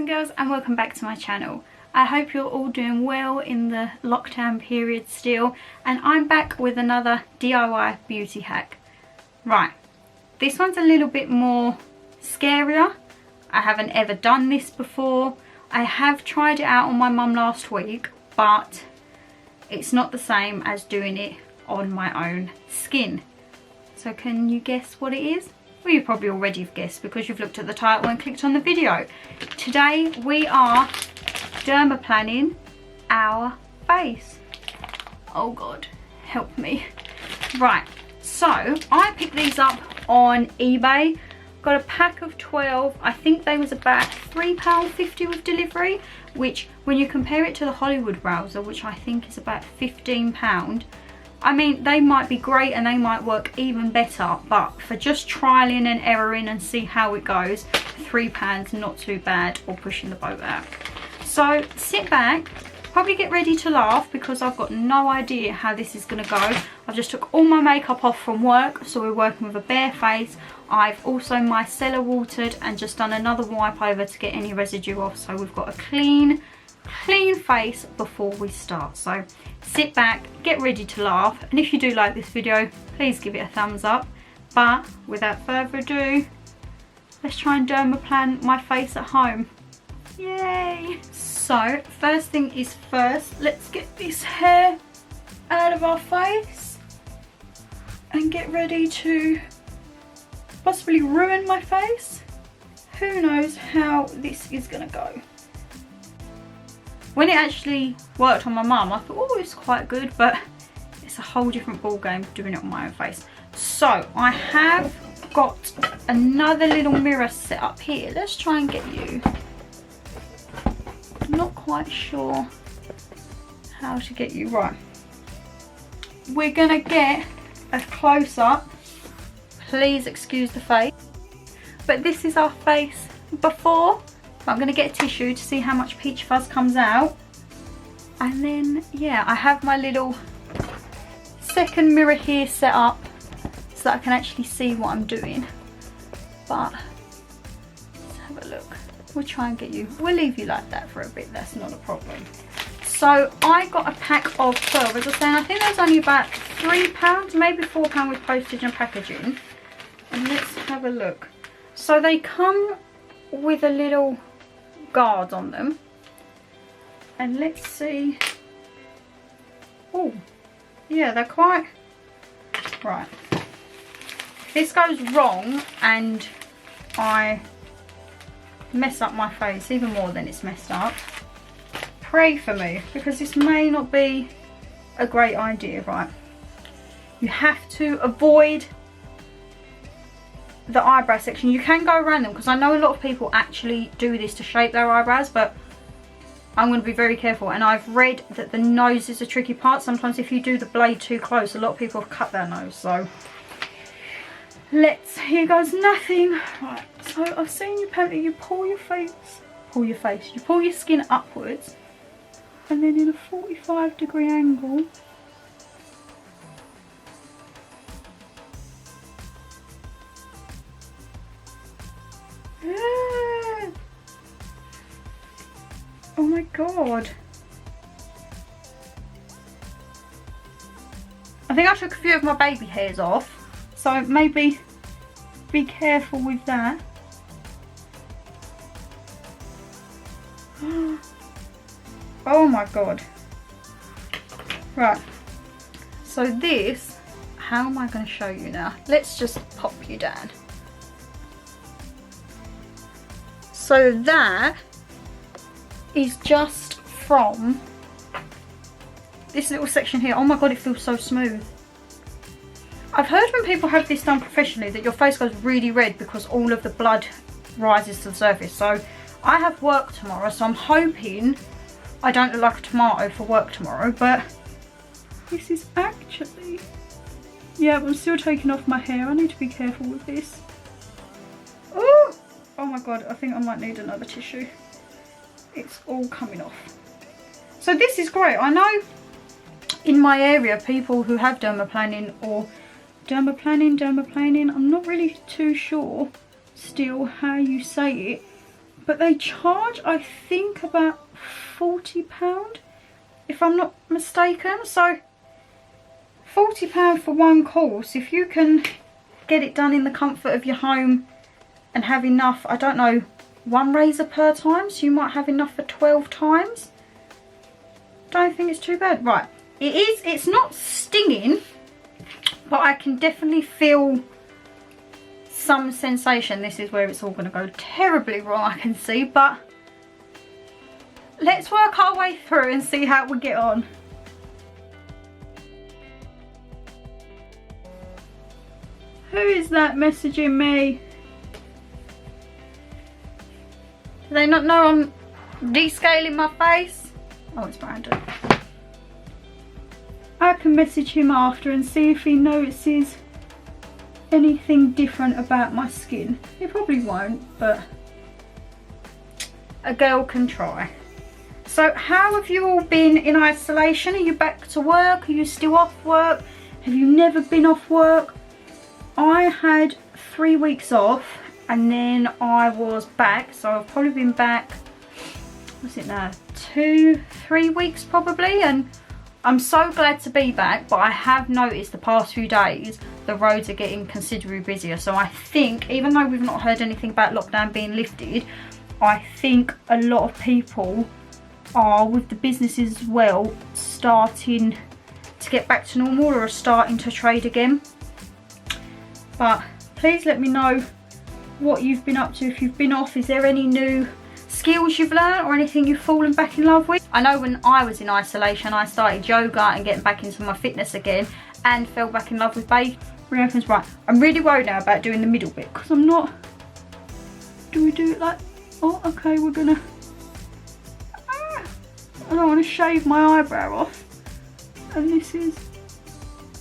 and girls, and welcome back to my channel. I hope you're all doing well in the lockdown period still, and I'm back with another DIY beauty hack. Right, this one's a little bit more scarier. I haven't ever done this before. I have tried it out on my mum last week, but it's not the same as doing it on my own skin. So can you guess what it is? Well, you probably already have guessed because you've looked at the title and clicked on the video. Today we are dermaplaning our face. Oh God, help me. Right, so I picked these up on eBay. Got a pack of 12. I think they was about £3.50 with delivery, which when you compare it to the Hollywood browser, which I think is about £15, I mean, they might be great and they might work even better, but for just trialing and erroring and see how it goes, £3 not too bad, or pushing the boat out. So sit back, probably get ready to laugh because I've got no idea how this is going to go. I've just took all my makeup off from work, so we're working with a bare face. I've also micellar watered and just done another wipe over to get any residue off, so we've got a clean face before we start. So sit back, get ready to laugh, and if you do like this video, please give it a thumbs up. But without further ado, let's try and dermaplane my face at home. Yay! So first thing is first, let's get this hair out of our face and get ready to possibly ruin my face. Who knows how this is gonna go. When it actually worked on my mum, I thought, oh, it's quite good, but it's a whole different ball game doing it on my own face. So I have got another little mirror set up here. Let's try and get you. I'm not quite sure how to get you right. We're gonna get a close up. Please excuse the face. But this is our face before. I'm going to get a tissue to see how much peach fuzz comes out. And then, yeah, I have my little second mirror here set up so that I can actually see what I'm doing. But let's have a look. We'll try and get you. We'll leave you like that for a bit. That's not a problem. So I got a pack of 12. As I was saying, I think there's only about £3, maybe £4 with postage and packaging. And let's have a look. So they come with a little guard on them, and let's see. Oh yeah, they're quite right. If this goes wrong and I mess up my face even more than it's messed up, pray for me, because this may not be a great idea. Right, you have to avoid the eyebrow section. You can go around them because I know a lot of people actually do this to shape their eyebrows, but I'm going to be very careful. And I've read that the nose is a tricky part. Sometimes if you do the blade too close, a lot of people have cut their nose. So here goes nothing. Right, so I've seen you apparently you pull your skin upwards, and then in a 45-degree angle oh my God. I think I took a few of my baby hairs off, so maybe be careful with that. Oh my God. Right, so this, how am I going to show you now? Let's just pop you down. So that is just from this little section here. Oh my God, it feels so smooth. I've heard when people have this done professionally that your face goes really red because all of the blood rises to the surface. So I have work tomorrow, so I'm hoping I don't look like a tomato for work tomorrow, but this is actually, yeah, I'm still taking off my hair. I need to be careful with this. Oh my God, I think I might need another tissue. It's all coming off. So this is great. I know in my area people who have dermaplaning or dermaplaning, I'm not really too sure still how you say it, but they charge, I think, about £40, if I'm not mistaken. So £40 for one course. If you can get it done in the comfort of your home and have enough, I don't know, one razor per time, so you might have enough for 12 times. Don't think it's too bad. Right, it's not stinging, but I can definitely feel some sensation. This is where it's all going to go terribly wrong, I can see, but let's work our way through and see how we get on. Who is that messaging me? Do they not know I'm descaling my face? Oh, it's Brandon. I can message him after and see if he notices anything different about my skin. He probably won't, but a girl can try. So how have you all been in isolation? Are you back to work? Are you still off work? Have you never been off work? I had 3 weeks off and then I was back, so I've probably been back, what's it now, 2-3 weeks probably, and I'm so glad to be back. But I have noticed the past few days the roads are getting considerably busier, so I think, even though we've not heard anything about lockdown being lifted, I think a lot of people are, with the businesses as well, starting to get back to normal or are starting to trade again. But please let me know what you've been up to if you've been off. Is there any new skills you've learned or anything you've fallen back in love with? I know when I was in isolation I started yoga and getting back into my fitness again and fell back in love with baking. Reopens. Right, I'm really worried now about doing the middle bit because I'm not, do we do it like, oh okay, we're gonna, I don't want to shave my eyebrow off, and this is,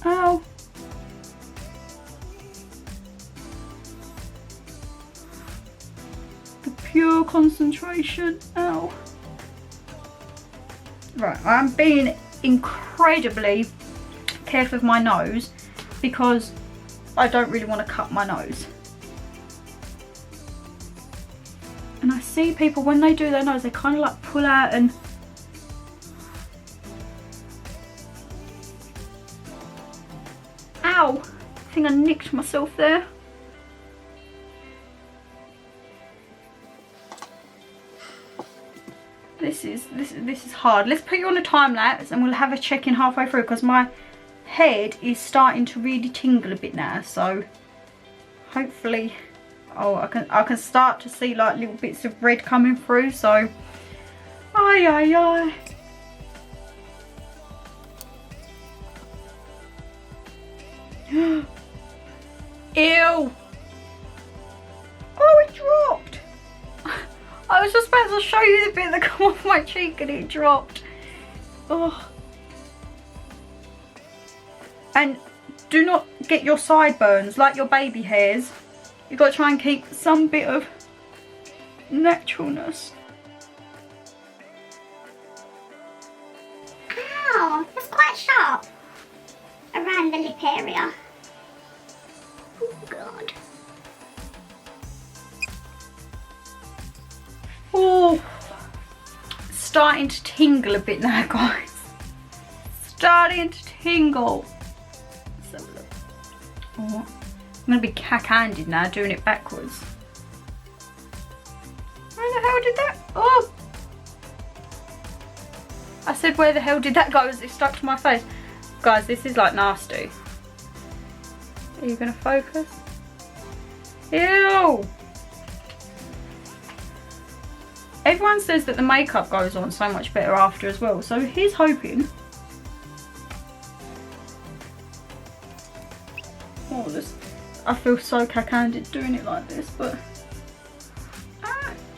ow. The pure concentration, ow. Right, I'm being incredibly careful of my nose because I don't really want to cut my nose. And I see people, when they do their nose, they kind of like pull out and ow, I think I nicked myself there. This is hard. Let's put you on a time lapse and we'll have a check in halfway through because my head is starting to really tingle a bit now, so hopefully, oh, I can start to see like little bits of red coming through, so ay. Ew. Oh, it dropped. I was just about to show you the bit that come off my cheek and it dropped. Oh. And do not get your sideburns like your baby hairs. You've got to try and keep some bit of naturalness. Ow, that's quite sharp around the lip area. Oh God. Oh, starting to tingle a bit now, guys. Starting to tingle. Let's have a look. Oh, I'm going to be cack-handed now doing it backwards. Where the hell did that? Oh! I said where the hell did that go as it stuck to my face. Guys, this is like nasty. Are you going to focus? Ew! Everyone says that the makeup goes on so much better after as well, so here's hoping. Oh, this, I feel so cack-handed doing it like this, but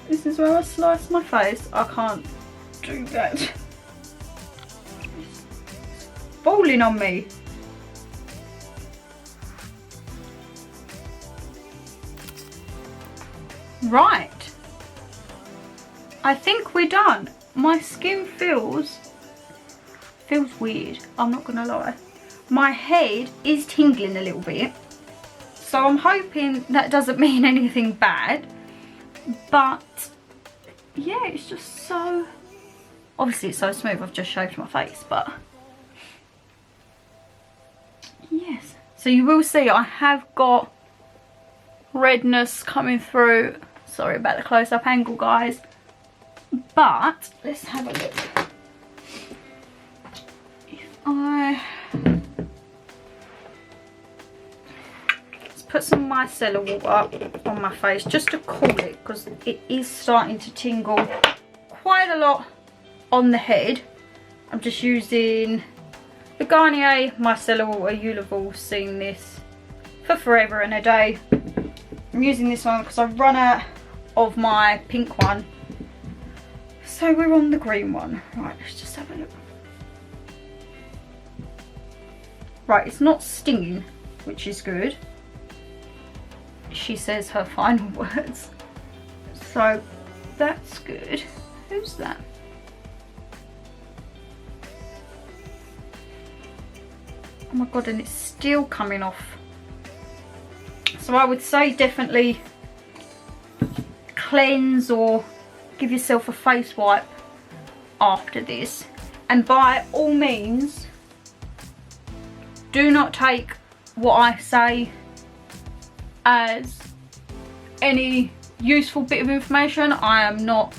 this is where I slice my face. I can't do that. It's falling on me. Right. I think we're done. My skin feels weird, I'm not gonna lie. My head is tingling a little bit, so I'm hoping that doesn't mean anything bad, but yeah, it's just so, obviously it's so smooth, I've just shaved my face, but yes. So you will see I have got redness coming through. Sorry about the close-up angle, guys, but let's have a look. Let's put some micellar water on my face just to cool it, because it is starting to tingle quite a lot on the head. I'm just using the Garnier micellar water. You'll have all seen this for forever and a day. I'm using this one because I've run out of my pink one, so we're on the green one. Right, let's just have a look. Right, it's not stinging, which is good. She says her final words, so that's good. Who's that? Oh my god, and it's still coming off. So I would say definitely cleanse or give yourself a face wipe after this. And by all means, do not take what I say as any useful bit of information. I am not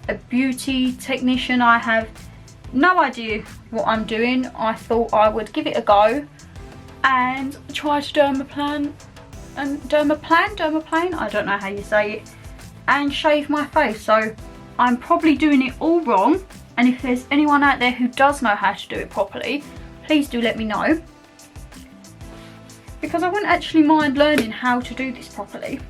a beauty technician. I have no idea what I'm doing. I thought I would give it a go and try to dermaplane, I don't know how you say it, and shave my face. So I'm probably doing it all wrong, and if there's anyone out there who does know how to do it properly, please do let me know, because I wouldn't actually mind learning how to do this properly.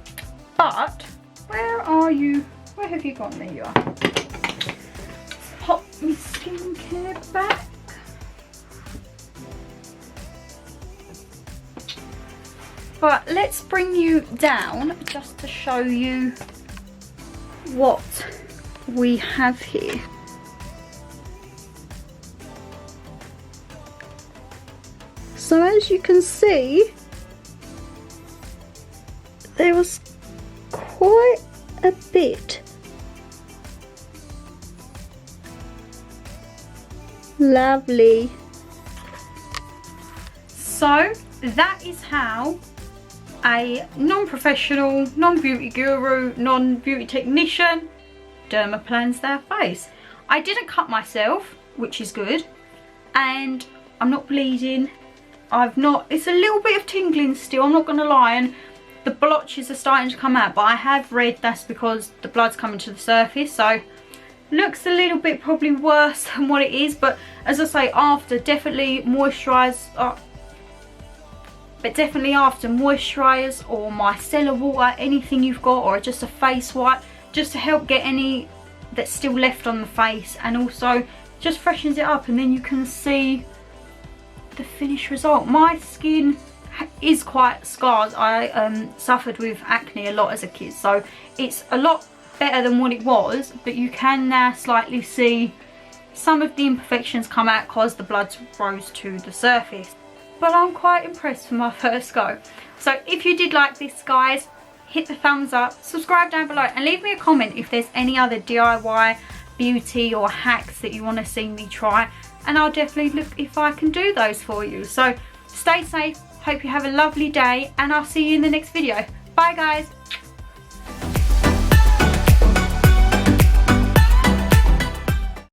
But where are you? Where have you gone? There you are. Let's pop my skincare back. But let's bring you down just to show you what we have here. So as you can see, there was quite a bit. Lovely. So that is how a non-professional, non-beauty guru, non-beauty technician dermaplanes their face. I didn't cut myself, which is good, and I'm not bleeding. It's a little bit of tingling still, I'm not gonna lie, and the blotches are starting to come out, but I have read that's because the blood's coming to the surface, so looks a little bit probably worse than what it is. But as I say, after, definitely moisturise, but definitely after, moisturise or micellar water, anything you've got, or just a face wipe, just to help get any that's still left on the face, and also just freshens it up, and then you can see the finished result. My skin is quite scarred. I suffered with acne a lot as a kid, so it's a lot better than what it was, but you can now slightly see some of the imperfections come out because the blood rose to the surface. But I'm quite impressed for my first go. So if you did like this, guys, hit the thumbs up, subscribe down below, and leave me a comment if there's any other DIY beauty or hacks that you want to see me try, and I'll definitely look if I can do those for you. So stay safe, hope you have a lovely day, and I'll see you in the next video. Bye guys.